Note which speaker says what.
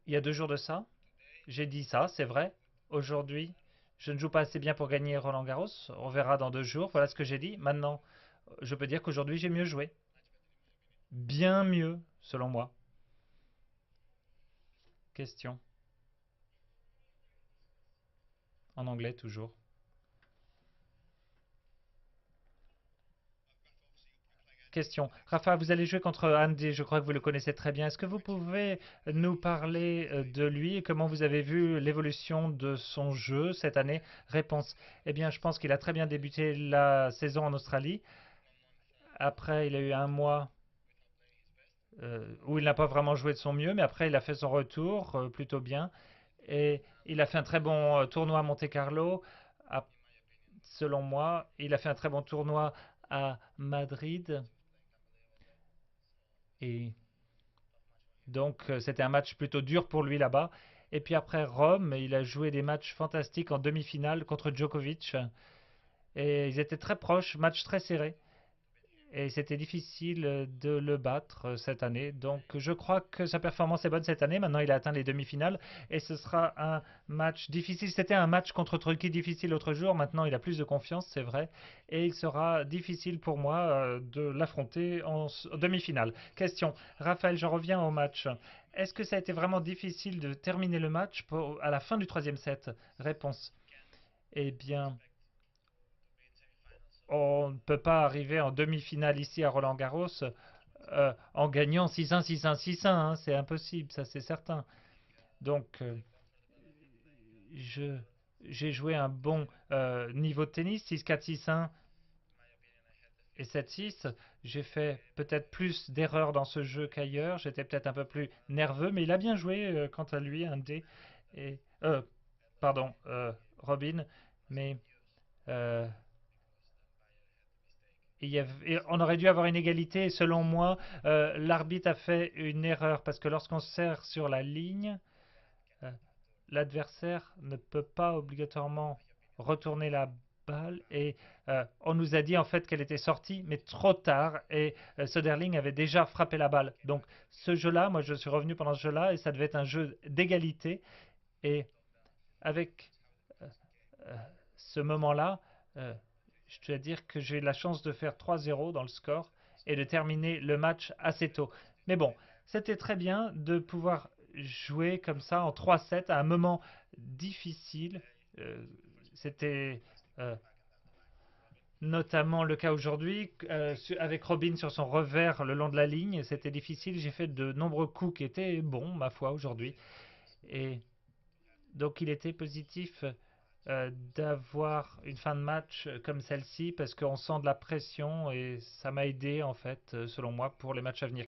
Speaker 1: Il y a 2 jours de ça, j'ai dit ça, c'est vrai. Aujourd'hui, je ne joue pas assez bien pour gagner Roland Garros. On verra dans 2 jours. Voilà ce que j'ai dit. Maintenant, je peux dire qu'aujourd'hui, j'ai mieux joué. Bien mieux, selon moi. Question. En anglais, toujours. Question. Rafa, vous allez jouer contre Andy, je crois que vous le connaissez très bien. Est-ce que vous pouvez nous parler de lui et comment vous avez vu l'évolution de son jeu cette année? Réponse. Eh bien, je pense qu'il a très bien débuté la saison en Australie. Après, il a eu un mois où il n'a pas vraiment joué de son mieux, mais après, il a fait son retour plutôt bien. Et il a fait un très bon tournoi à Monte-Carlo. À- Selon moi, il a fait un très bon tournoi à Madrid. Et donc, c'était un match plutôt dur pour lui là-bas. Et puis après Rome, il a joué des matchs fantastiques en demi-finale contre Djokovic. Et ils étaient très proches, match très serré. Et c'était difficile de le battre cette année. Donc je crois que sa performance est bonne cette année. Maintenant, il a atteint les demi-finales et ce sera un match difficile. C'était un match contre Trucchi difficile l'autre jour. Maintenant, il a plus de confiance, c'est vrai. Et il sera difficile pour moi de l'affronter en demi-finale. Question. Raphaël, je reviens au match. Est-ce que ça a été vraiment difficile de terminer le match à la fin du troisième set? Réponse. Eh bien, on ne peut pas arriver en demi-finale ici à Roland-Garros en gagnant 6-1, 6-1, 6-1. C'est impossible, ça c'est certain. Donc, je j'ai joué un bon niveau de tennis, 6-4, 6-1 et 7-6. J'ai fait peut-être plus d'erreurs dans ce jeu qu'ailleurs. J'étais peut-être un peu plus nerveux, mais il a bien joué quant à lui, un dé. Et, pardon, Robin. Mais euh, on aurait dû avoir une égalité. Et selon moi, l'arbitre a fait une erreur parce que lorsqu'on sert sur la ligne, euh, l'adversaire ne peut pas obligatoirement retourner la balle. Et on nous a dit en fait qu'elle était sortie, mais trop tard. Et Söderling avait déjà frappé la balle. Donc ce jeu-là, moi je suis revenu pendant ce jeu-là et ça devait être un jeu d'égalité. Et avec euh, euh, ce moment-là, euh, je dois dire que j'ai eu la chance de faire 3-0 dans le score et de terminer le match assez tôt. Mais bon, c'était très bien de pouvoir jouer comme ça en 3-7 à un moment difficile. Euh, C'était notamment le cas aujourd'hui avec Robin sur son revers le long de la ligne. C'était difficile. J'ai fait de nombreux coups qui étaient bons, ma foi, aujourd'hui. Et donc il était positif d'avoir une fin de match comme celle-ci parce qu'on sent de la pression et ça m'a aidé en fait, selon moi, pour les matchs à venir.